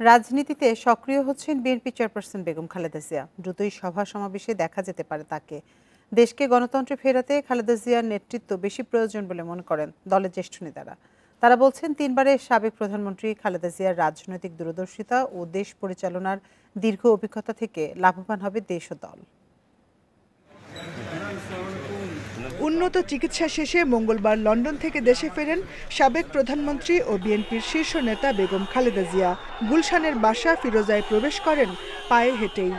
রাজনীতিতে সক্রিয় হচ্ছেন বিএনপি চেয়ারপারসন বেগম খালেদা জিয়া। দ্রুতই সভা সমাবেশে দেখা যেতে পারে তাকে। দেশকে গণতন্ত্রে ফেরাতে খালেদা জিয়ার নেতৃত্ব বেশি প্রয়োজন বলে মনে করেন দলের জ্যেষ্ঠ নেতারা। তারা বলছেন, তিনবারের সাবেক প্রধানমন্ত্রী খালেদা জিয়ার রাজনৈতিক দূরদর্শিতা ও দেশ পরিচালনার দীর্ঘ অভিজ্ঞতা থেকে লাভবান হবে দেশ ও দল। উন্নত চিকিৎসা শেষে মঙ্গলবার লন্ডন থেকে দেশে ফেরেন সাবেক প্রধানমন্ত্রী ও বিএনপির শীর্ষ নেতা বেগম খালেদা জিয়া। গুলশানের বাসা ফিরোজায় প্রবেশ করেন পায়ে হেঁটেই।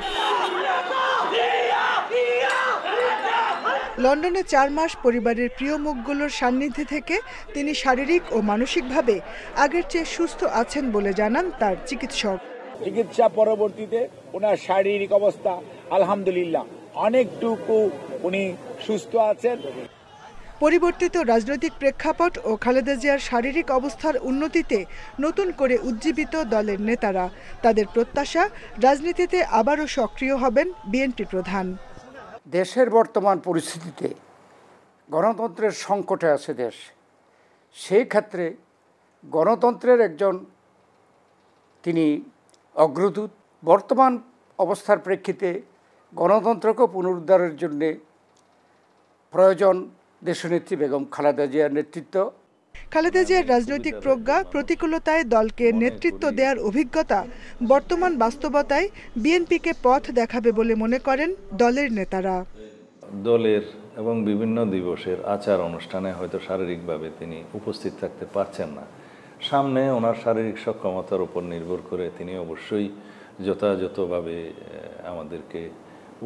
লন্ডনে 4 মাস পরিবারের প্রিয় মুখগুলোর সান্নিধ্যে থেকে তিনি শারীরিক ও মানসিকভাবে আগের চেয়ে সুস্থ আছেন বলে জানান তার চিকিৎসক। চিকিৎসা পরবর্তীতে ওনার শারীরিক অবস্থা আলহামদুলিল্লাহ অনেকটুকু উনি সুস্থ আছেন। পরিবর্তিত রাজনৈতিক প্রেক্ষাপট ও খালেদা জিয়ার শারীরিক অবস্থার উন্নতিতে নতুন করে উজ্জীবিত দলের নেতারা। তাদের প্রত্যাশা, রাজনীতিতে আবারও সক্রিয় হবেন বিএনপি প্রধান। দেশের বর্তমান পরিস্থিতিতে গণতন্ত্রের সংকটে আছে দেশ। সেই ক্ষেত্রে গণতন্ত্রের একজন তিনি অগ্রদূত। বর্তমান অবস্থার প্রেক্ষিতে গণতন্ত্রকে পুনরুদ্ধারের জন্যে প্রয়োজন দেশনেত্রী বেগম খালেদা জিয়ার নেতৃত্ব। খালেদা জিয়ার রাজনৈতিক প্রজ্ঞা, প্রতিকূলতায় দলকে নেতৃত্ব দেওয়ার অভিজ্ঞতা বর্তমান বাস্তবতায় বিএনপিকে পথ দেখাবে বলে মনে করেন দলের নেতারা। দলের এবং বিভিন্ন দিবসের আচার অনুষ্ঠানে হয়তো শারীরিকভাবে তিনি উপস্থিত থাকতে পারছেন না। সামনে ওনার শারীরিক সক্ষমতার উপর নির্ভর করে তিনি অবশ্যই যথাযথভাবে আমাদেরকে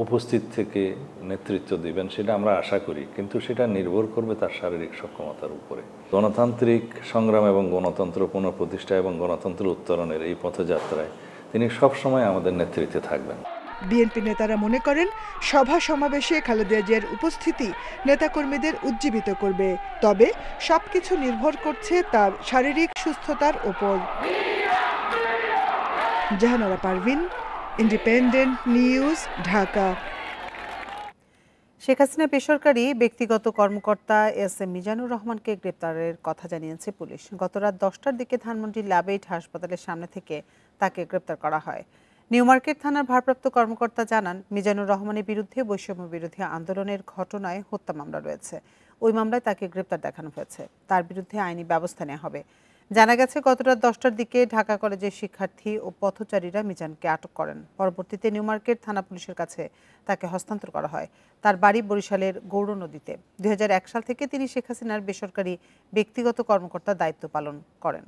উপস্থিত থেকে নেতৃত্ব দিবেন, সেটা আমরা আশা করি। কিন্তু সেটা নির্ভর করবে তার শারীরিক সক্ষমতার উপরে। গণতান্ত্রিক সংগ্রাম এবং গণতন্ত্র পুনঃপ্রতিষ্ঠা এবং গণতন্ত্র উত্তরণের এই পথযাত্রায় তিনি সবসময় আমাদের নেতৃত্বে থাকবেন। বিএনপি নেতারা মনে করেন, সভা সমাবেশে খালেদা জিয়ার উপস্থিতি নেতাকর্মীদের উজ্জীবিত করবে। তবে সবকিছু নির্ভর করছে তার শারীরিক সুস্থতার ওপর। Jahanara Parvin, independent news, Dhaka. শেখ হাসিনা বেসরকারি ব্যক্তিগত কর্মকর্তা এস.এম. মিজানুর রহমানকে গ্রেপ্তারের কথা জানিয়েছে পুলিশ। গত রাত 10টার দিকে ধানমন্ডির ল্যাবেইট হাসপাতালের সামনে থেকে তাকে গ্রেপ্তার করা হয়। নিউ মার্কেট থানার ভারপ্রাপ্ত কর্মকর্তা জানান, মিজানুর রহমানের বিরুদ্ধে বৈষম্য বিরোধী আন্দোলনের ঘটনায় হত্যা মামলা রয়েছে। ওই মামলায় তাকে গ্রেপ্তার দেখানো হয়েছে। তার বিরুদ্ধে আইনি ব্যবস্থা নেওয়া হবে। জানা গেছে, গত রাত 10টার দিকে ঢাকা কলেজের শিক্ষার্থী ও পথচারীরা মিজানকে আটক করেন। পরবর্তীতে নিউ মার্কেট থানা পুলিশের কাছে তাকে হস্তান্তর করা হয়। তার বাড়ি বরিশালের গৌর নদীতে। 2001 সাল থেকে তিনি শেখ হাসিনার বেসরকারি ব্যক্তিগত কর্মকর্তার দায়িত্ব পালন করেন।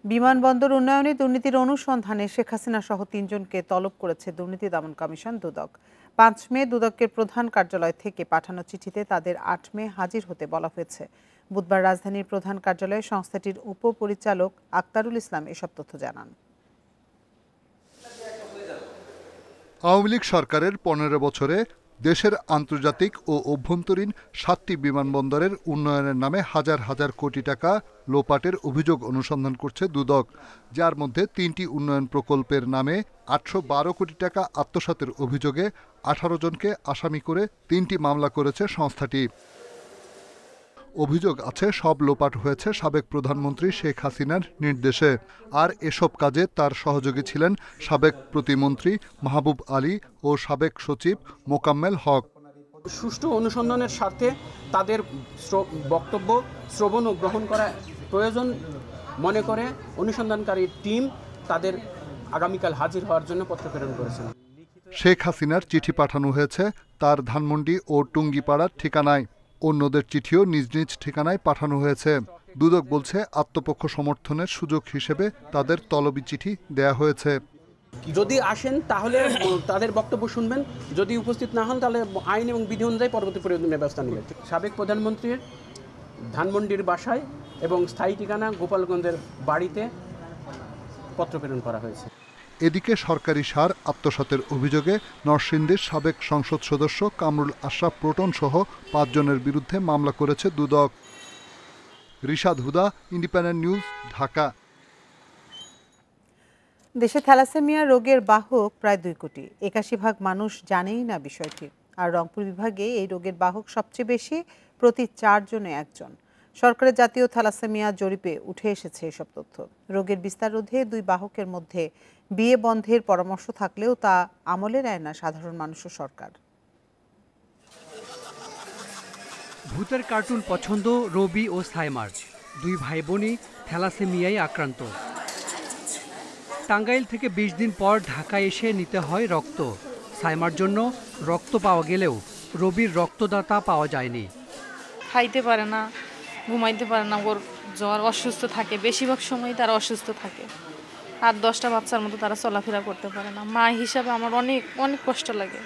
বিমানবন্দর উন্নয়নে দুর্নীতির অনুসন্ধানে শেখ হাসিনা সহ 3 জনকে তলব করেছে দুর্নীতি দমন কমিশন দুদক। 5 মে দুদকের প্রধান কার্যালয় থেকে পাঠানো চিঠিতে তাদের 8 মে হাজির হতে বলা হয়েছে। বুধবার রাজধানীর প্রধান কার্যালয়ে সংস্থাটির উপপরিচালক আক্তারুল ইসলাম এসব তথ্য জানান। আওয়ামী লীগ সরকারের 15 বছরে দেশের আন্তর্জাতিক ও অভ্যন্তরীণ 7টি বিমানবন্দরের উন্নয়নের নামে হাজার হাজার কোটি টাকা লোপাটের অভিযোগ অনুসন্ধান করছে দুদক, যার মধ্যে 3টি উন্নয়ন প্রকল্পের নামে 812 কোটি টাকা আত্মসাতের অভিযোগে 18 জনকে আসামি করে 3টি মামলা করেছে সংস্থাটি। অভিযোগ আছে, সব লোপাট হয়েছে সাবেক প্রধানমন্ত্রী শেখ হাসিনার নির্দেশে। আর এসব কাজে তার সহযোগী ছিলেন সাবেক প্রতিমন্ত্রী মাহবুব আলী ও সাবেক সচিব মোকাম্মেল হক। সুষ্ঠু অনুসন্ধানের স্বার্থে তাদের বক্তব্য শ্রবণ ও গ্রহণ করা প্রয়োজন মনে করে অনুসন্ধানকারী টিম তাদের আগামীকাল হাজির হওয়ার জন্য পত্র প্রেরণ করেছেন। শেখ হাসিনার চিঠি পাঠানো হয়েছে তার ধানমন্ডি ও টুঙ্গিপাড়ার ঠিকানায়। অন্যদের চিঠিও নিজ নিজ ঠিকানায় পাঠানো হয়েছে। দুদক বলছে, আত্মপক্ষ সমর্থনের সুযোগ হিসেবে তাদের তলবি চিঠি দেয়া হয়েছে। যদি আসেন তাহলে তাদের বক্তব্য শুনবেন, যদি উপস্থিত না হন তাহলে আইন এবং বিধি অনুযায়ী পরবর্তী প্রয়োজনীয় ব্যবস্থা নেবেন। সাবেক প্রধানমন্ত্রীর ধানমন্ডির বাসায় এবং স্থায়ী ঠিকানা গোপালগঞ্জের বাড়িতে পত্র প্রেরণ করা হয়েছে। এদিকে সরকারি সার আত্মসাতের অভিযোগে নরসিংদীর সাবেক সংসদ সদস্য কামরুল আশরাফ প্রোটন সহ 5 জনের বিরুদ্ধে মামলা করেছে দুদক। রিশাদ হুদা, ইন্ডিপেন্ডেন্ট নিউজ, ঢাকা। দেশে থ্যালাসেমিয়া রোগের বাহক প্রায় 2 কোটি। 81% মানুষ জানেই না বিষয়টি। আর রংপুর বিভাগে এই রোগের বাহক সবচেয়ে বেশি, প্রতি 4 জনে 1 জন। সরকারের জাতীয় থ্যালাসেমিয়া জরিপে উঠে এসেছে এসব তথ্য। রোগের বিস্তার রোধে 2 বাহকের মধ্যে বিয়ে বন্ধের পরামর্শ থাকলেও তা আমলে নেয় না সাধারণ মানুষ ও সরকার। ভূতের কার্টুন পছন্দ রবি ও সাইমার, 2 ভাই বোনই থ্যালাসেমিয়ায় আক্রান্ত। টাঙ্গাইল থেকে 20 দিন পর ঢাকায় এসে নিতে হয় রক্ত। সাইমার জন্য রক্ত পাওয়া গেলেও রবির রক্তদাতা পাওয়া যায়নি। খাইতে পারে না, ঘুমাইতে পারে না, ওর জ্বর, অসুস্থ থাকে, বেশিরভাগ সময় তারা অসুস্থ থাকে। আর 10টা বাচ্চার মতো তারা চলাফেরা করতে পারে না। মা হিসাবে আমার অনেক অনেক কষ্ট লাগে।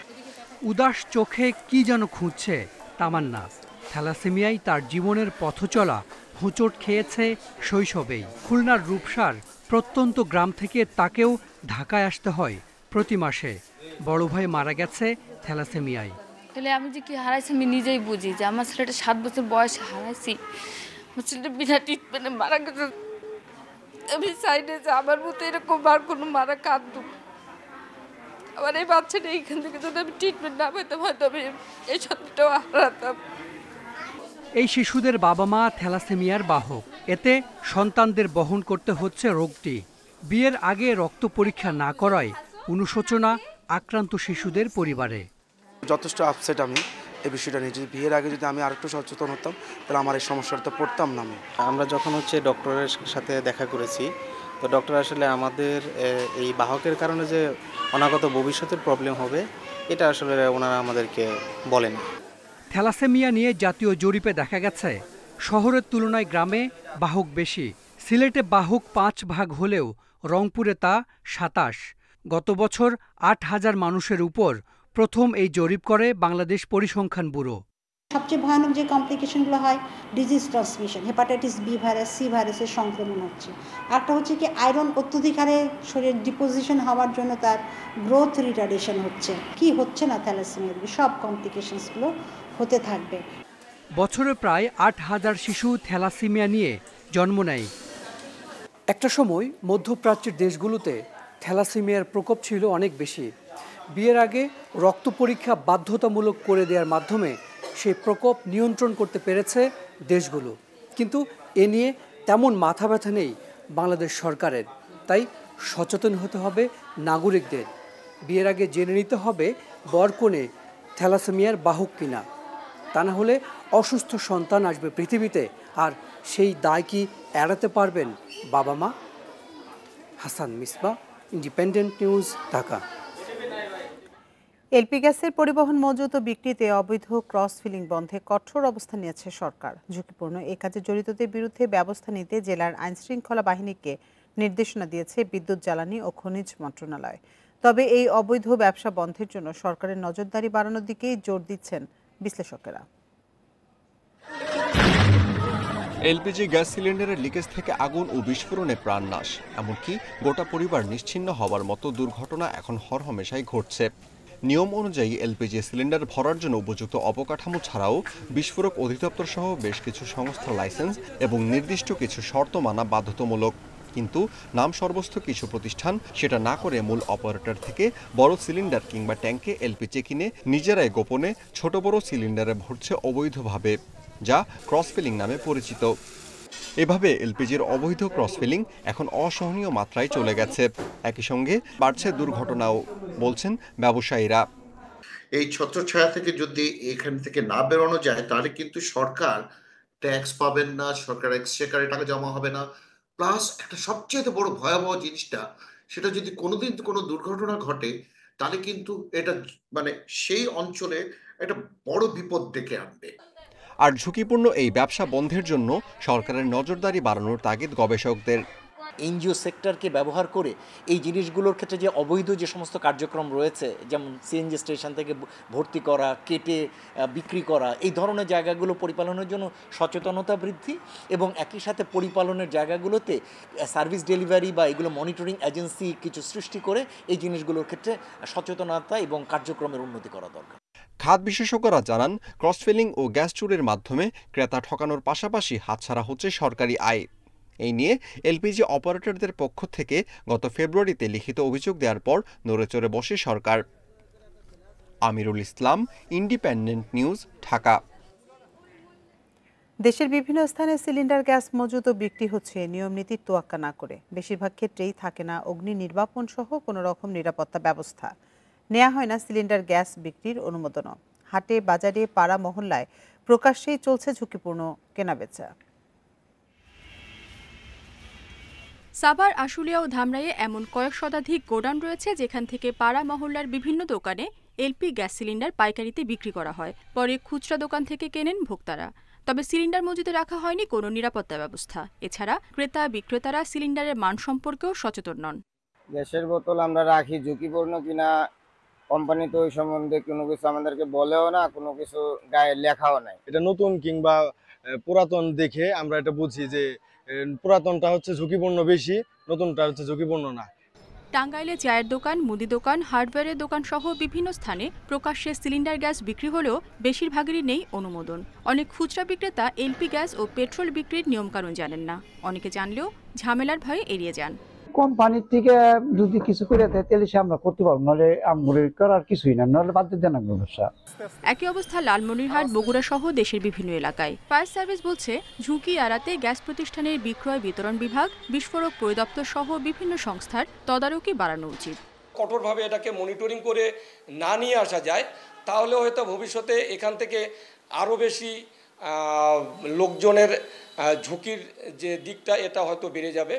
উদাস চোখে কি যেন খুঁজছে তামান্না। থ্যালাসেমিয়ায় তার জীবনের পথচলা হোঁচট খেয়েছে শৈশবেই। খুলনার রূপসার প্রত্যন্ত গ্রাম থেকে তাকেও ঢাকায় আসতে হয় প্রতি মাসে। বড় ভাই মারা গেছে থ্যালাসেমিয়ায়। তাহলে আমি যে কি হারাইছি আমি নিজেই বুঝি, যে আমার ছেলেটা 7 বছর বয়সে হারাইছি। আমার ছেলেটা বিনা ট্রিটমেন্টে মারা গেছে। আমি চাই না যে আমার মতো এরকম আর কোনো মারা কাঁদুক। আমার এই বাচ্চাটা এইখান থেকে যদি আমি ট্রিটমেন্ট না পেতাম, হয়তো আমি এই সত্যটাও হারাতাম। এই শিশুদের বাবা মা থ্যালাসেমিয়ার বাহক। এতে সন্তানদের বহন করতে হচ্ছে রোগটি। বিয়ের আগে রক্ত পরীক্ষা না করায় অনুশোচনা আক্রান্ত শিশুদের পরিবারে। যথেষ্ট আপসেট আমি এই বিষয়টা নিয়ে। যদি বিয়ের আগে যদি আমি আরেকটু সচেতন হতাম তাহলে আমার এই সমস্যাটা পড়তাম না। আমরা যখন ডক্টরের সাথে দেখা করেছি, তো ডক্টর আসলে আমাদের এই বাহকের কারণে যে অনাগত ভবিষ্যতের প্রবলেম হবে এটা আসলে ওনারা আমাদেরকে বলেন। থ্যালাসেমিয়া নিয়ে জাতীয় জরিপে দেখা গেছে শহরের তুলনায় গ্রামে বাহক বেশি। সিলেটে বাহক 5 ভাগ হলেও রংপুরে তা 27। গত বছর 8,000 মানুষের উপর প্রথম এই জরিপ করে বাংলাদেশ পরিসংখ্যান ব্যুরো। সবচেয়ে ভয়ানক যে কমপ্লিকেশনগুলো হয় disease transmission, hepatitis B virus, C ভাইরাসের সংক্রমণ হচ্ছে। একটা হচ্ছে কি আয়রন অত্যধিক হারে শরীর ডিপোজিশন হওয়ার জন্য তার গ্রোথ রিটার্ডেশন হচ্ছে। কি হচ্ছে না থ্যালাসেমিয়ার সব কমপ্লিকেশনসগুলো হতে থাকবে। বছরে প্রায় 8,000 শিশু থ্যালাসেমিয়া নিয়ে জন্ম নেয়। একটা সময় মধ্যপ্রাচ্যের দেশগুলোতে থ্যালাসেমিয়ার প্রকোপ ছিল অনেক বেশি। বিয়ের আগে রক্ত পরীক্ষা বাধ্যতামূলক করে দেওয়ার মাধ্যমে সেই প্রকোপ নিয়ন্ত্রণ করতে পেরেছে দেশগুলো। কিন্তু এ নিয়ে তেমন মাথা ব্যথা নেই বাংলাদেশ সরকারের। তাই সচেতন হতে হবে নাগরিকদের। বিয়ের আগে জেনে নিতে হবে বরকনে থ্যালাসেমিয়ার বাহক কিনা। তা না হলে অসুস্থ সন্তান আসবে পৃথিবীতে, আর সেই দায় কি এড়াতে পারবেন বাবা মা? Hasan Misba, independent news, Dhaka. LP গ্যাসের পরিবহন মজুত ও বিক্রিতে অবৈধ ক্রস ফিলিং বন্ধে কঠোর অবস্থান নিয়েছে সরকার। ঝুঁকিপূর্ণ এই কাজে জড়িতদের বিরুদ্ধে ব্যবস্থা নিতে জেলার আইনশৃঙ্খলা বাহিনীকে নির্দেশনা দিয়েছে বিদ্যুৎ, জ্বালানি ও খনিজ মন্ত্রণালয়। তবে এই অবৈধ ব্যবসা বন্ধের জন্য সরকারের নজরদারি বাড়ানোর দিকেই জোর দিচ্ছেন বিশ্লেষকেরা। এলপিজি গ্যাস সিলিন্ডারের লিকেজ থেকে আগুন ও বিস্ফোরণে প্রাণনাশ, এমনকি গোটা পরিবার নিশ্চিহ্ন হওয়ার মতো দুর্ঘটনা এখন হরহামেশাই ঘটছে। নিয়ম অনুযায়ী এলপিজি সিলিন্ডার ভরার জন্য উপযুক্ত অবকাঠামো ছাড়াও বিস্ফোরক অধিদপ্তর সহ বেশ কিছু সংস্থার লাইসেন্স এবং নির্দিষ্ট কিছু শর্ত মানা বাধ্যতামূলক। কিন্তু নাম সর্বস্ত কিছু প্রতিষ্ঠান সেটা না করে মূল অপারেটর থেকে বড় সিলিন্ডার কিংবা ট্যাঙ্কে এলপিজি কিনে নিজেরাই গোপনে ছোট বড় সিলিন্ডারে ভরছে অবৈধভাবে, যা ক্রস ফিলিং নামে পরিচিত। এভাবে এলপিজির অবৈধ ক্রস ফিলিং এখন অসহনীয় মাত্রায় চলে গেছে। একই সঙ্গে বাড়ছে দুর্ঘটনাও, বলছেন ব্যবসায়ীরা। এই ছত্রছায়া থেকে যদি এখান থেকে না বেরোনো যায় তাহলে কিন্তু সরকার ট্যাক্স পাবেন না, সরকার এক্সচেকারে টাকা জমা হবে না। প্লাস একটা সবচেয়ে বড় ভয়াবহ জিনিসটা, সেটা যদি কোনোদিন কোনো দুর্ঘটনা ঘটে তাহলে কিন্তু এটা মানে সেই অঞ্চলে একটা বড় বিপদ ডেকে আনবে। আর ঝুঁকিপূর্ণ এই ব্যবসা বন্ধের জন্য সরকারের নজরদারি বাড়ানোর তাগিদ গবেষকদের। এনজিও সেক্টরকে ব্যবহার করে এই জিনিসগুলোর ক্ষেত্রে যে অবৈধ যে সমস্ত কার্যক্রম রয়েছে, যেমন সিএনজি স্টেশন থেকে ভর্তি করা, কেটে বিক্রি করা, এই ধরনের জায়গাগুলো পরিপালনের জন্য সচেতনতা বৃদ্ধি এবং একই সাথে পরিপালনের জায়গাগুলোতে সার্ভিস ডেলিভারি বা এগুলো মনিটরিং এজেন্সি কিছু সৃষ্টি করে এই জিনিসগুলোর ক্ষেত্রে সচেতনতা এবং কার্যক্রমের উন্নতি করা দরকার। খাত বিশেষজ্ঞরা জানান, ক্রস ফিলিং ও গ্যাস চুরির মাধ্যমে ক্রেতা ঠকানোর পাশাপাশি হাতছাড়া হচ্ছে সরকারি আয়। এই নিয়ে এলপিজি অপারেটরদের পক্ষ থেকে গত ফেব্রুয়ারিতে লিখিত অভিযোগ দেওয়ার পর নড়েচড়ে বসে সরকার। Amirul Islam, independent news, Dhaka. দেশের বিভিন্ন স্থানে সিলিন্ডার গ্যাস মজুত ও বিক্রি হচ্ছে নিয়ম নীতির তোয়াক্কা না করে। বেশিরভাগ ক্ষেত্রেই থাকে না অগ্নি নির্বাপন সহ কোনো রকম নিরাপত্তা ব্যবস্থা। নেওয়া হয় না সিলিন্ডার গ্যাস বিক্রির অনুমোদনও। হাটে বাজারে পাড়া মহল্লায় প্রকাশ্যেই চলছে ঝুঁকিপূর্ণ কেনাবেচা। সাভার, আশুলিয়া ও ধামরাইয়ে এমন কয়েক শতাধিক গোডাউন রয়েছে যেখান থেকে পাড়া মহল্লার বিভিন্ন দোকানে এলপি গ্যাস সিলিন্ডার পাইকারিতে বিক্রি করা হয়। পরে খুচরা দোকান থেকে কেনেন ভোক্তারা। তবে সিলিন্ডার মজুতে রাখা হয়নি কোনো নিরাপত্তা ব্যবস্থা। এছাড়া ক্রেতা বিক্রেতারা সিলিন্ডারের মান সম্পর্কেও সচেতন নন। গ্যাসের বোতল আমরা রাখি ঝুঁকিপূর্ণ কিনা, কোম্পানি তো ওই সম্বন্ধে কোনো কিছু আমাদেরকে বলেও না, কোনো কিছু গায়ে লেখাও নাই। এটা নতুন কিংবা পুরাতন দেখে আমরা এটা বুঝি যে পুরাতনটা হচ্ছে ঝুঁকিপূর্ণ বেশি, নতুনটা হচ্ছে ঝুঁকিপূর্ণ না। টাঙ্গাইলে চায়ের দোকান, মুদি দোকান, হার্ডওয়্যারের দোকান সহ বিভিন্ন স্থানে প্রকাশ্যে সিলিন্ডার গ্যাস বিক্রি হলেও বেশিরভাগেরই নেই অনুমোদন। অনেক খুচরা বিক্রেতা এলপি গ্যাস ও পেট্রোল বিক্রির নিয়মকানুন জানেন না। অনেকে জানলেও ঝামেলার ভয়ে এড়িয়ে যান। কোম্পানির থেকে যদি কিছু করে দেয় তাহলে সে আমরা করতে পারবো, নাহলে আমরা করার কিছুই না, নাহলে বাদ দিয়ে দেন ব্যবসা। একই অবস্থা লালমনিরহাট, বগুড়া সহ দেশের বিভিন্ন এলাকায়। ফায়ার সার্ভিস বলছে, ঝুঁকি এড়াতে গ্যাস প্রতিষ্ঠানের বিক্রয় বিতরণ বিভাগ, বিস্ফোরক পরিদপ্তর সহ বিভিন্ন সংস্থার তদারকি বাড়ানো উচিত। কঠোরভাবে এটাকে মনিটরিং করে না নিয়ে আসা যায়, তাহলে হয়তো ভবিষ্যতে এখান থেকে আরও বেশি লোকজনের ঝুঁকির যে দিকটা এটা হয়তো বেড়ে যাবে।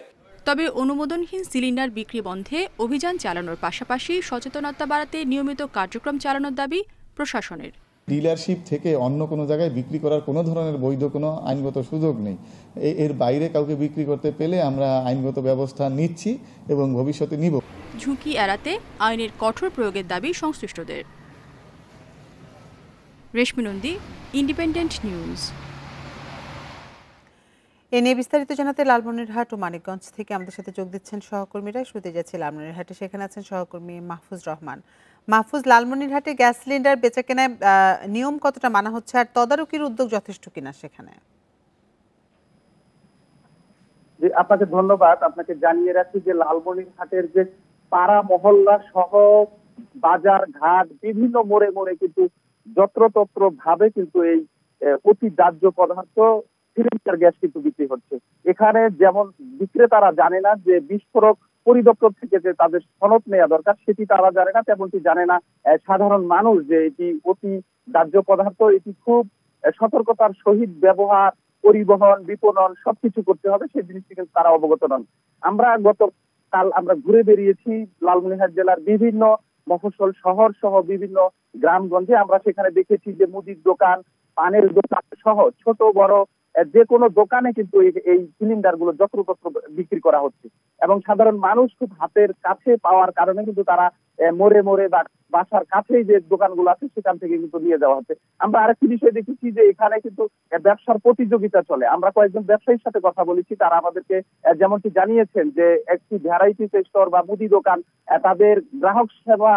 তবে অনুমোদনহীন সিলিন্ডার বিক্রি বন্ধে অভিযান চালানোর পাশাপাশি সচেতনতা বাড়াতে নিয়মিত কার্যক্রম চালানোর দাবি প্রশাসনের। ডিলারশিপ থেকে অন্য কোনো জায়গায় বিক্রি করার কোনো ধরনের বৈধ কোনো আইনগত সুযোগ নেই। এর বাইরে কাউকে বিক্রি করতে পেলে আমরা আইনগত ব্যবস্থা নিচ্ছি এবং ভবিষ্যতে নিব। ঝুঁকি এড়াতে আইনের কঠোর প্রয়োগের দাবি সংশ্লিষ্টদের। রেশমি নন্দী, ইন্ডিপেন্ডেন্ট নিউজ। এ নিয়ে বিস্তারিত জানাতে লালমনিরহাট ও মানিকগঞ্জ থেকে আমাদের সাথে যোগ দিচ্ছেন সহকর্মীরা। শুরুতে যাচ্ছে লালমনিরহাটে, সেখানে আছেন সহকর্মী মাহফুজ রহমান। মাহফুজ, লালমনিরহাটে গ্যাস সিলিন্ডার বেচাকেনায় নিয়ম কতটা মানা হচ্ছে আর তদারকির উদ্যোগ যথেষ্ট কিনা সেখানে? আপনাকে ধন্যবাদ। আপনাকে জানিয়ে রাখি যে লালমনিরহাটের যে পাড়া মহল্লা সহ বাজার ঘাট বিভিন্ন মোড়ে মোড়ে কিন্তু যত্রতত্র ভাবে কিন্তু এই অতি দাহ্য পদার্থ সিলিন্ডার গ্যাস কিন্তু বিক্রি হচ্ছে। এখানে যেমন বিক্রেতারা জানে না যে বিস্ফোরক পরিদপ্তর থেকে যে তাদের সনদ নেওয়া দরকার সেটি তারা জানে না, তেমনটি জানে না সাধারণ মানুষ যে এটি অতি দাহ্য পদার্থ, এটি খুব সতর্কতার সহিত ব্যবহার, পরিবহন, বিপণন সবকিছু করতে হবে সেই জিনিসটি কিন্তু তারা অবগত নন। আমরা গতকাল আমরা ঘুরে বেরিয়েছি লালমনিরহাট জেলার বিভিন্ন মফস্বল শহর সহ বিভিন্ন গ্রামগঞ্জে। আমরা সেখানে দেখেছি যে মুদির দোকান, পানের দোকান সহ ছোট বড় যে কোনো দোকানে কিন্তু এই সিলিন্ডার গুলো যত্রতত্র বিক্রি করা হচ্ছে এবং সাধারণ মানুষ খুব হাতের কাছে পাওয়ার কারণে কিন্তু তারা মোড়ে মোড়ে বা বাসার কাছেই যে দোকানগুলো আছে সেখান থেকে কিন্তু নিয়ে যাওয়া হচ্ছে। আমরা আরেকটি বিষয় দেখেছি যে এখানে কিন্তু ব্যবসার প্রতিযোগিতা চলে। আমরা কয়েকজন ব্যবসায়ীর সাথে কথা বলেছি, তারা আমাদেরকে যেমনটি জানিয়েছেন যে একটি ভ্যারাইটি স্টোর বা মুদি দোকান তাদের গ্রাহক সেবা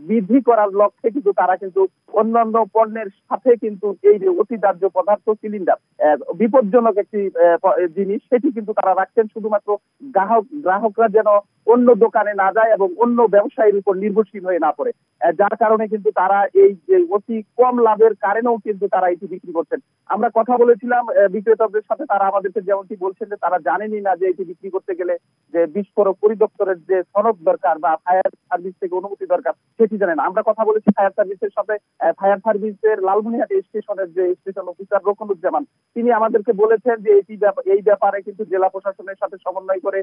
বৃদ্ধি করার লক্ষ্যে কিন্তু তারা কিন্তু অন্যান্য পণ্যের সাথে কিন্তু এই যে অতি দাহ্য পদার্থ সিলিন্ডার বিপজ্জনক একটি জিনিস সেটি কিন্তু তারা রাখছেন শুধুমাত্র গ্রাহকরা যেন অন্য দোকানে না যায় এবং অন্য ব্যবসায়ীর উপর নির্ভরশীল হয়ে না পড়ে, যার কারণে কিন্তু তারা এই যে অতি কম লাভের কারণেও কিন্তু তারা এটি বিক্রি করছেন। আমরা কথা বলেছিলাম বিক্রেতাদের সাথে, তারা আমাদেরকে যেমনটি বলছেন যে তারা জানেনই না যে এটি বিক্রি করতে গেলে যে বিস্ফোরক পরিদপ্তরের যে সনদ দরকার বা ফায়ার সার্ভিস থেকে অনুমতি দরকার সেটি জানেন না। আমরা কথা বলেছি ফায়ার সার্ভিসের সাথে, ফায়ার সার্ভিসের লালমনিরহাট স্টেশনের যে স্টেশন অফিসার রকনুজ্জামান, তিনি আমাদেরকে বলেছেন যে এই ব্যাপারে কিন্তু জেলা প্রশাসনের সাথে সমন্বয় করে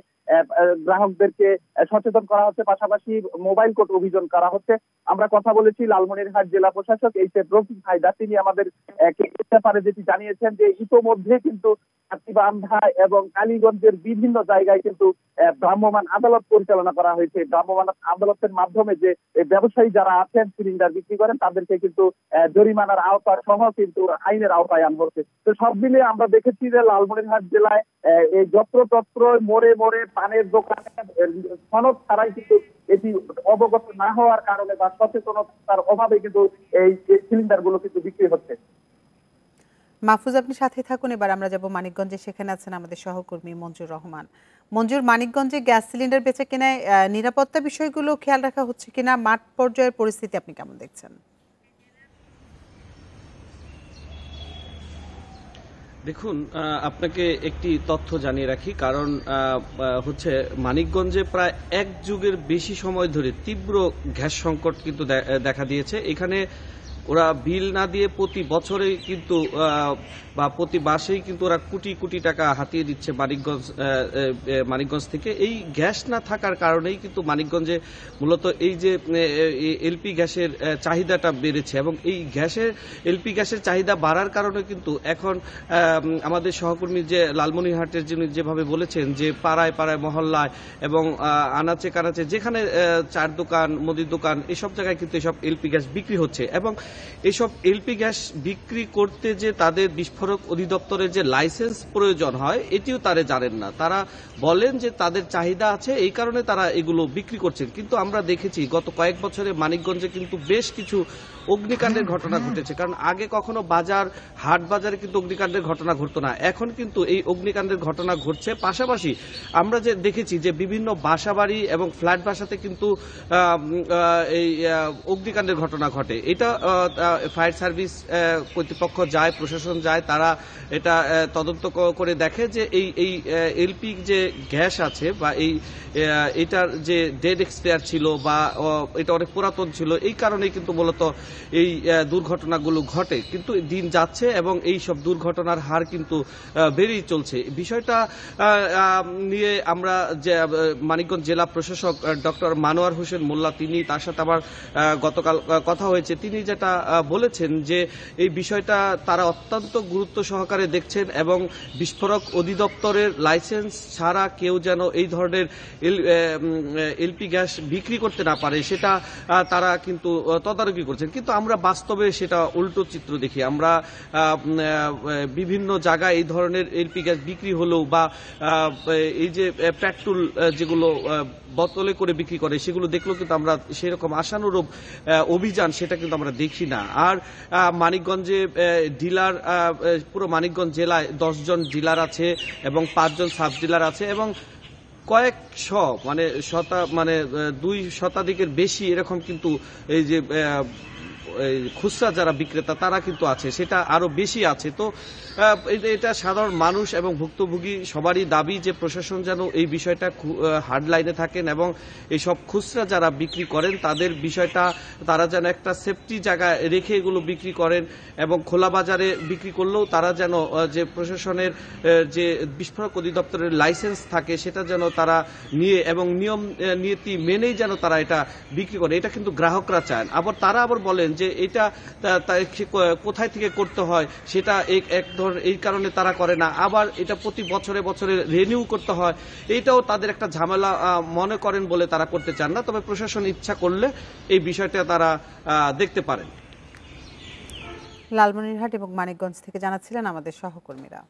গ্রাহকদেরকে সচেতন করা হচ্ছে, পাশাপাশি মোবাইল কোর্ট অভিযান করা হচ্ছে। আমরা কথা বলেছি লালমনিরহাট জেলা প্রশাসক এইচএফ রফিক হায়দার, তিনি আমাদের ব্যাপারে যেটি জানিয়েছেন যে ইতোমধ্যে কিন্তু হাতীবান্ধা এবং কালীগঞ্জের বিভিন্ন জায়গায় কিন্তু ভ্রাম্যমাণ আদালত পরিচালনা করা হয়েছে। ভ্রাম্যমাণ আদালতের মাধ্যমে যে ব্যবসায়ী যারা আছেন সিলিন্ডার বিক্রি করেন তাদেরকে কিন্তু জরিমানার আওতায় সহ কিন্তু আইনের আওতায় আনা হচ্ছে। তো সব মিলিয়ে আমরা দেখেছি যে লালমনিরহাট জেলায় এই যত্রতত্র মোড়ে মোড়ে পানের দোকানে সনদ ছাড়াই কিন্তু এটি অবগত না হওয়ার কারণে বা সচেতনতার অভাবে কিন্তু এই সিলিন্ডার গুলো কিন্তু বিক্রি হচ্ছে। মাহফুজ, আপনি সাথে থাকুন। এবার আমরা যাব মানিকগঞ্জে, সেখানে আছেন আমাদের সহকর্মী মঞ্জুর রহমান। মঞ্জুর, মানিকগঞ্জে গ্যাস সিলিন্ডার বেচা কেনায় নিরাপত্তা বিষয়গুলো খেয়াল রাখা হচ্ছে কিনা, মাঠ পর্যায়ের পরিস্থিতি আপনি কেমন দেখছেন? দেখুন, আপনাকে একটি তথ্য জানিয়ে রাখি, কারণ হচ্ছে মানিকগঞ্জে প্রায় এক যুগের বেশি সময় ধরে তীব্র গ্যাস সংকট কিন্তু দেখা দিয়েছে। এখানে ওরা বিল না দিয়ে প্রতি বছরেই কিন্তু বা প্রতি মাসেই কিন্তু ওরা কোটি কোটি টাকা হাতিয়ে দিচ্ছে মানিকগঞ্জ থেকে। এই গ্যাস না থাকার কারণেই কিন্তু মানিকগঞ্জে মূলত এই যে এলপি গ্যাসের চাহিদাটা বেড়েছে, এবং এই এলপি গ্যাসের চাহিদা বাড়ার কারণে কিন্তু এখন আমাদের সহকর্মী যে লালমনিরহাটের যিনি যেভাবে বলেছেন যে পাড়ায় পাড়ায় মহল্লায় এবং আনাচে কানাচে যেখানে চার দোকান মুদির দোকান এসব জায়গায় কিন্তু এসব এলপি গ্যাস বিক্রি হচ্ছে, এবং এইসব এলপি গ্যাস বিক্রি করতে যে তাদের বিস্ফোরক অধিদপ্তরের যে লাইসেন্স প্রয়োজন হয় এটিও তারা জানেন না। তারা বলেন যে তাদের চাহিদা আছে, এই কারণে তারা এগুলো বিক্রি করছেন। কিন্তু আমরা দেখেছি গত কয়েক বছরে মানিকগঞ্জে কিন্তু বেশ কিছু অগ্নিকাণ্ডের ঘটনা ঘটেছে, কারণ আগে কখনো হাট বাজারে কিন্তু অগ্নিকাণ্ডের ঘটনা ঘটতো না, এখন কিন্তু এই অগ্নিকাণ্ডের ঘটনা ঘটছে। পাশাপাশি আমরা যে দেখেছি যে বিভিন্ন বাসাবাড়ি এবং ফ্ল্যাট বাসাতে কিন্তু এই অগ্নিকাণ্ডের ঘটনা ঘটে। এটা ফায়ার সার্ভিস কর্তৃপক্ষ যায়, প্রশাসন যায়, তারা এটা তদন্ত করে দেখে যে এই এলপি যে গ্যাস আছে বা এটার যে ডেড এক্সপায়ার ছিল বা এটা অনেক পুরাতন ছিল, এই কারণেই কিন্তু মূলত এই দুর্ঘটনাগুলো ঘটে। কিন্তু দিন যাচ্ছে এবং এই সব দুর্ঘটনার হার কিন্তু বেড়েই চলছে। বিষয়টা নিয়ে আমরা যে মানিকগঞ্জ জেলা প্রশাসক ডক্টর মানোয়ার হোসেন মোল্লা, তার সাথে আমার গতকাল কথা হয়েছে, তিনি যেটা বলেছেন যে এই বিষয়টা তারা অত্যন্ত গুরুত্ব সহকারে দেখছেন এবং বিস্ফোরক অধিদপ্তরের লাইসেন্স ছাড়া কেউ যেন এই ধরনের এলপি গ্যাস বিক্রি করতে না পারে সেটা তারা কিন্তু তদারকি করছেন। কিন্তু আমরা বাস্তবে সেটা উল্টো চিত্র দেখি। আমরা বিভিন্ন জায়গায় এই ধরনের এলপি গ্যাস বিক্রি হলেও বা এই যে পেট্রোল যেগুলো বোতলে করে বিক্রি করে সেগুলো দেখলেও কিন্তু আমরা সেরকম আশানুরূপ অভিযান সেটা কিন্তু আমরা দেখি না। আর মানিকগঞ্জে ডিলার, পুরো মানিকগঞ্জ জেলায় 10 জন ডিলার আছে এবং 5 জন সাব ডিলার আছে এবং কয়েকশ মানে 2 শতাধিকের বেশি এরকম কিন্তু এই যে খুচরা যারা বিক্রেতা তারা কিন্তু আছে, সেটা আরো বেশি আছে। তো এটা সাধারণ মানুষ এবং ভুক্তভোগী সবারই দাবি যে প্রশাসন যেন এই বিষয়টা হার্ড লাইনে থাকেন এবং এইসব খুচরা যারা বিক্রি করেন তাদের বিষয়টা তারা যেন একটা সেফটি জায়গায় রেখে এগুলো বিক্রি করেন, এবং খোলা বাজারে বিক্রি করলেও তারা যেন যে প্রশাসনের যে বিস্ফোরক অধিদপ্তরের লাইসেন্স থাকে সেটা যেন তারা নিয়ে এবং নিয়ম নীতি মেনেই যেন তারা এটা বিক্রি করে। এটা কিন্তু গ্রাহকরা চান। তারা আবার বলেন যে এটা কোথায় থেকে করতে হয় সেটা এক ধরনের এই কারণে তারা করে না, আবার এটা প্রতি বছরে বছরে রিনিউ করতে হয়, এইটাও তাদের একটা ঝামেলা মনে করেন বলে তারা করতে চান না। তবে প্রশাসন ইচ্ছা করলে এই বিষয়টা তারা দেখতে পারেন। লালমনিরহাট এবং মানিকগঞ্জ থেকে জানাচ্ছিলেন আমাদের সহকর্মীরা।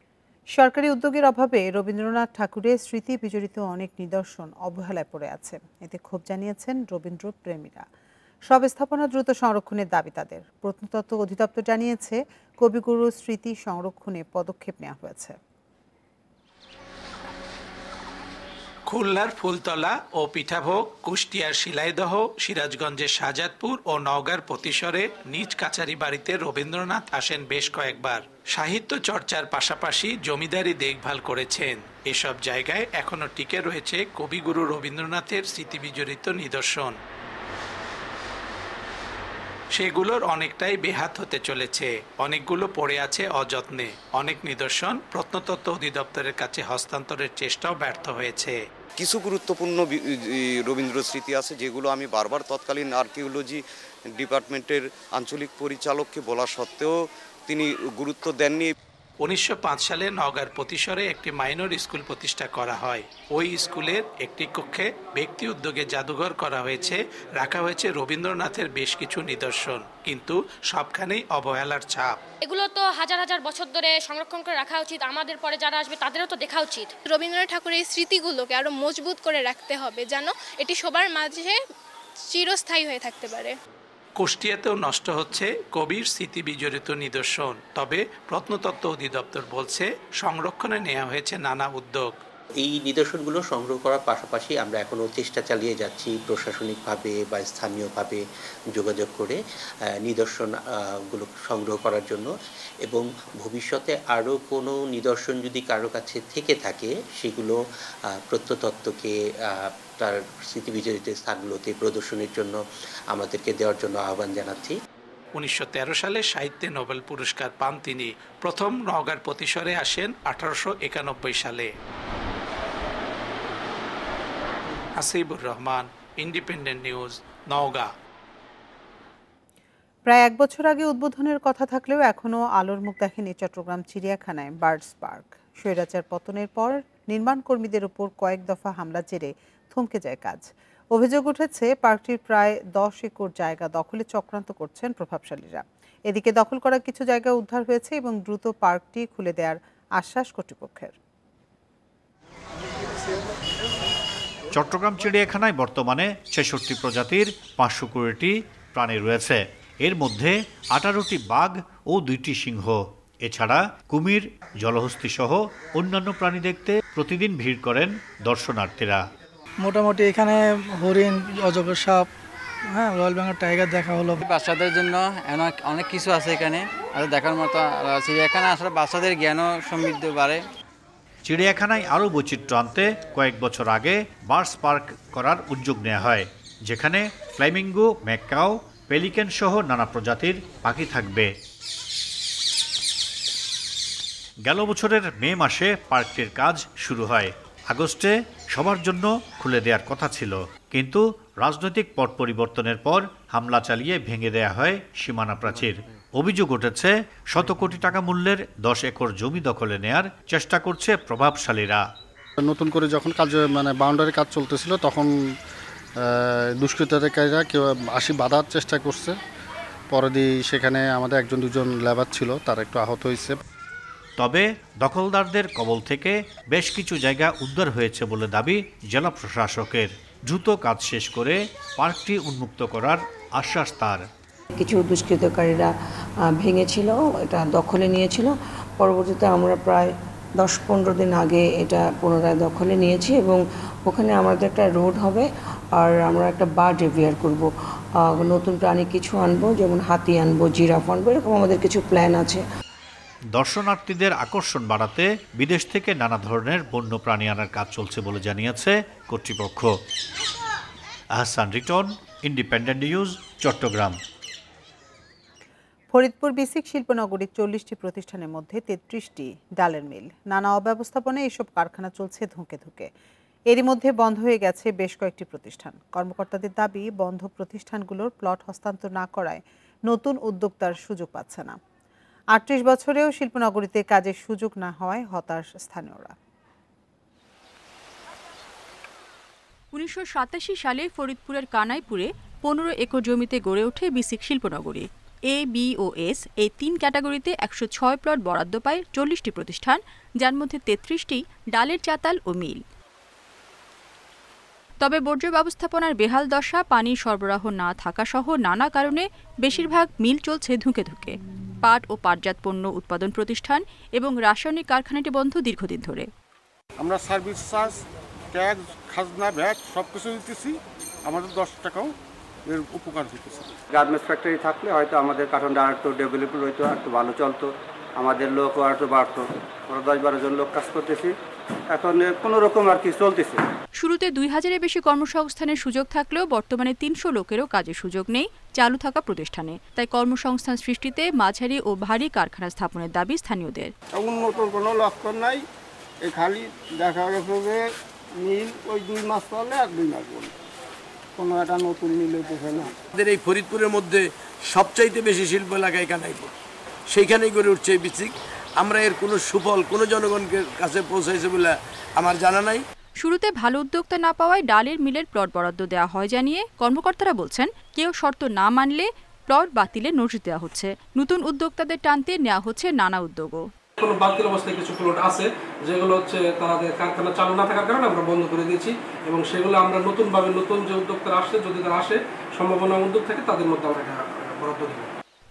সরকারি উদ্যোগের অভাবে রবীন্দ্রনাথ ঠাকুরের স্মৃতি বিজড়িত অনেক নিদর্শন অবহেলায় পড়ে আছে, এতে ক্ষোভ জানিয়েছেন রবীন্দ্র প্রেমীরা। সব স্থাপনা দ্রুত সংরক্ষণের দাবি তাদের। প্রত্নতত্ত্ব অধিদপ্তর জানিয়েছে কবিগুরুর স্মৃতি সংরক্ষণে পদক্ষেপ নেওয়া হয়েছে। খুলনার ফুলতলা ও পিঠাভোগ, কুষ্টিয়ার শিলাইদহ, সিরাজগঞ্জের শাহজাদপুর ও নওগাঁর পতিশরে নিজ কাছারি বাড়িতে রবীন্দ্রনাথ আসেন বেশ কয়েকবার। সাহিত্য চর্চার পাশাপাশি জমিদারি দেখভাল করেছেন। এসব জায়গায় এখনো টিকে রয়েছে কবিগুরু রবীন্দ্রনাথের স্মৃতিবিজড়িত নিদর্শন। সেগুলোর অনেকটাই বেহাত হতে চলেছে, অনেকগুলো পড়ে আছে অযত্নে। অনেক নিদর্শন প্রত্নতত্ত্ব অধিদপ্তরের কাছে হস্তান্তরের চেষ্টাও ব্যর্থ হয়েছে। কিছু গুরুত্বপূর্ণ রবীন্দ্র স্মৃতি আছে যেগুলো আমি বারবার তৎকালীন আর্কিওলজি ডিপার্টমেন্টের আঞ্চলিক পরিচালককে বলা সত্ত্বেও তিনি গুরুত্ব দেননি। 1905 সালে নওগাঁর পতিশরে একটি মাইনর স্কুল প্রতিষ্ঠা করা হয়। ওই স্কুলের একটি কক্ষে ব্যক্তি উদ্যোগে জাদুঘর করা হয়েছে, রাখা হয়েছে রবীন্দ্রনাথের বেশ কিছু নিদর্শন, কিন্তু সবখানেই অবহেলার ছাপ। এগুলো তো হাজার হাজার বছর ধরে সংরক্ষণ করে রাখা উচিত, আমাদের পরে যারা আসবে তাদেরও তো দেখা উচিত। রবীন্দ্রনাথ ঠাকুরের এই স্মৃতিগুলোকে আরো মজবুত করে রাখতে হবে, যেন এটি সবার মাঝে চিরস্থায়ী হয়ে থাকতে পারে। কুষ্টিয়াতেও নষ্ট হচ্ছে কবির স্মৃতি বিজড়িত নিদর্শন, তবে প্রত্নতত্ত্ব অধিদপ্তর বলছে সংরক্ষণে নেওয়া হয়েছে নানা উদ্যোগ। এই নিদর্শনগুলো সংগ্রহ করার পাশাপাশি আমরা এখনও চেষ্টা চালিয়ে যাচ্ছি প্রশাসনিকভাবে বা স্থানীয়ভাবে যোগাযোগ করে নিদর্শনগুলো সংগ্রহ করার জন্য, এবং ভবিষ্যতে আরও কোনো নিদর্শন যদি কারো কাছে থেকে থাকে সেগুলো প্রত্নতত্ত্বকে তার স্মৃতিবিজড়িত স্থানগুলোতে প্রদর্শনের জন্য আমাদেরকে দেওয়ার জন্য আহ্বান জানাচ্ছি। 1913 সালে সাহিত্যে নোবেল পুরস্কার পান তিনি। প্রথম নওগাঁর প্রতিসরে আসেন 1891 সালে। Hasibur Rahman, independent news, Naogaon. প্রায় 1 বছর আগে উদ্বোধনের কথা থাকলেও এখনও আলোর মুখ দেখেনি চট্টগ্রাম চিড়িয়াখানায় বার্ডস পার্ক। স্বৈরাচার পতনের পর নির্মাণ কর্মীদের উপর কয়েক দফা হামলা জেরে থমকে যায় কাজ। অভিযোগ উঠেছে পার্কটির প্রায় 10 একর জায়গা দখলে চক্রান্ত করছেন প্রভাবশালীরা। এদিকে দখল করা কিছু জায়গা উদ্ধার হয়েছে এবং দ্রুত পার্কটি খুলে দেওয়ার আশ্বাস কর্তৃপক্ষের। চট্টগ্রাম চিড়িয়াখানায় বর্তমানে 66 প্রজাতির 520টি প্রাণী রয়েছে। এর মধ্যে 18টি বাঘ ও 2টি সিংহ। এছাড়া কুমির, জলহস্তী সহ অন্যান্য প্রাণী দেখতে প্রতিদিন ভিড় করেন দর্শনার্থীরা। মোটামুটি এখানে হরিণ, অজগর সাপ, রয়্যাল বেঙ্গল টাইগার দেখা হলো। বাচ্চাদের জন্য অনেক কিছু আছে এখানে, আর দেখার মতো। চিড়িয়াখানা আসলে বাচ্চাদের জ্ঞানও সমৃদ্ধ বাড়ে। চিড়িয়াখানায় আরও বৈচিত্র্য আনতে কয়েক বছর আগে বার্ডস পার্ক করার উদ্যোগ নেওয়া হয়, যেখানে ফ্ল্যামিঙ্গো, ম্যাকাও, পেলিকেন সহ নানা প্রজাতির পাখি থাকবে। গেল বছরের মে মাসে পার্কটির কাজ শুরু হয়। আগস্টে সবার জন্য খুলে দেওয়ার কথা ছিল, কিন্তু রাজনৈতিক পট পরিবর্তনের পর হামলা চালিয়ে ভেঙে দেয়া হয় সীমানা প্রাচীর। অভিযোগ উঠেছে শত কোটি টাকা মূল্যের 10 একর জমি দখলে নেয়ার চেষ্টা করছে প্রভাবশালীরা। নতুন করে যখন কাজ বাউন্ডারি কাজ চলতেছিল তখন দুষ্কৃতকারীরা কেউ আসি বাধার চেষ্টা করছে। পরে সেখানে আমাদের 1-2 লেবার ছিল, তারা একটু আহত হয়েছে। তবে দখলদারদের কবল থেকে বেশ কিছু জায়গা উদ্ধার হয়েছে বলে দাবি জেলা প্রশাসকের। দ্রুত কাজ শেষ করে পার্কটি উন্মুক্ত করার আশ্বাস তার। কিছু দুষ্কৃতকারীরা ভেঙেছিল, এটা দখলে নিয়েছিল। পরবর্তীতে আমরা প্রায় 10-15 দিন আগে এটা পুনরায় দখলে নিয়েছি এবং ওখানে আমাদের একটা রোড হবে, আর আমরা একটা বার্ড এভিয়ার করব। নতুন প্রাণী কিছু আনবো, যেমন হাতি আনবো, জিরাফ আনবো, এরকম আমাদের কিছু প্ল্যান আছে। দর্শনার্থীদের আকর্ষণ বাড়াতে বিদেশ থেকে নানা ধরনের বন্য প্রাণী আনার কাজ চলছে বলে জানিয়েছে কর্তৃপক্ষ। Ahsan Riton, independent news, Chittagong. ফরিদপুর বিসিক শিল্পনগরীর 40টি প্রতিষ্ঠানের মধ্যে 33টি ডালের মিল। নানা অব্যবস্থাপনায় এসব কারখানা চলছে ধুঁকে ধুঁকে। এরই মধ্যে বন্ধ হয়ে গেছে বেশ কয়েকটি প্রতিষ্ঠান। কর্মকর্তাদের দাবি, বন্ধ প্রতিষ্ঠানগুলোর প্লট হস্তান্তর না করায় নতুন উদ্যোক্তার সুযোগ পাচ্ছে না। 38 বছরেও শিল্পনগরীতে কাজের সুযোগ না হওয়ায় হতাশ স্থানীয়রা। 1987 সালে ফরিদপুরের কানাইপুরে 15 একর জমিতে গড়ে ওঠে বিসিক শিল্পনগরী। এ, বি ও এস এই 3 ক্যাটাগরিতে 106 প্লট বরাদ্দ পায় 40টি প্রতিষ্ঠান, যার মধ্যে 33টি ডালের চাতাল ও মিল। তবে বর্জ্য ব্যবস্থাপনার বেহাল দশা, পানির সরবরাহ না থাকা সহ নানা কারণে বেশিরভাগ মিল চলছে ধুঁকে ধুঁকে। পাট ও পাটজাত পণ্য উৎপাদন প্রতিষ্ঠান এবং রাসায়নিক কারখানাটি বন্ধ দীর্ঘদিন ধরে। আমরা সার্ভিস চার্জ, ট্যাক্স, খাজনা, ভ্যাট সব কিছু দিতেছি, আমাদের 10 টাকাও এর উপকার দিতেছে। গার্মেন্টস ফ্যাক্টরি থাকলে হয়তো আমাদের কার্টনটা আর একটু ডেভেলপমেন্ট হইতো, আর একটু ভালো চলতো, আমাদের লোকও আর একটু বাড়তো। আমরা 10-12 জন লোক কাজ করতেছি, এখন কোনো রকম আর কি চলতেছে। শুরুতে 2000-এর বেশি কর্মসংস্থানের সুযোগ থাকলেও বর্তমানে 300 লোকেরও কাজের সুযোগ নেই চালু থাকা প্রতিষ্ঠানে। তাই কর্মসংস্থান সৃষ্টিতে মাঝারি ও ভারী কারখানা স্থাপনের দাবি স্থানীয়দের। উন্নত কোনো লক্ষণ নাই, এই খালি দেখা গেছে যে মিল ওই 2 মাস চলে আর 2 মাস বলে কোনো একটা নতুন মিল হইতেছে না। আমাদের এই ফরিদপুরের মধ্যে সবচাইতে বেশি শিল্প এলাকা কানাইপুর, সেইখানেই গড়ে উঠছে এই বিসিক। আমরা এর কোনো সুফল কোনো জনগণের কাছে পৌঁছাইছে বলে আমার জানা নাই। শুরুতে ভালো উদ্যোক্তা না পাওয়ায় ডালের মিলের প্লট বরাদ্দ দেওয়া হয় জানিয়ে কর্মকর্তারা বলছেন, কেউ শর্ত না মানলে প্লট বাতিলের নোটিশ দেওয়া হচ্ছে। নতুন উদ্যোক্তাদের টানতে নেওয়া হচ্ছে নানা উদ্যোগও। কোনো বাতিল অবস্থায় কিছু প্লট আছে যেগুলো হচ্ছে তাদের কারখানা চালু না থাকার কারণে আমরা বন্ধ করে দিয়েছি, এবং সেগুলো আমরা নতুনভাবে নতুন যে উদ্যোক্তারা আসছে, যদি তারা আসে সম্ভাবনা উদ্যোগ থাকে তাদের মধ্যে আমরা বরাদ্দ দেব।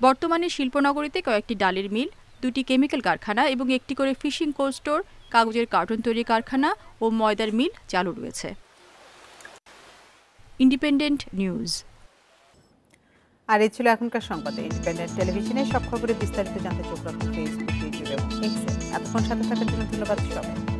বর্তমানে শিল্পনগরীতে কয়েকটি ডালের মিল, 2টি কেমিক্যাল কারখানা এবং 1টি করে ফিশিং কোল্ড স্টোর কাগজের কার্টন তৈরি কারখানা ও ময়দার মিল চালু রয়েছে। Independent news. আর এই ছিল এখনকার সংবাদ। ইন্ডিপেন্ডেন্ট টেলিভিশনের সব খবরে বিস্তারিত জানতে চোখ রাখুন ফেসবুক, ইউটিউব এবং এক্সে। এতক্ষণ সাথে থাকার জন্য ধন্যবাদ সবাই।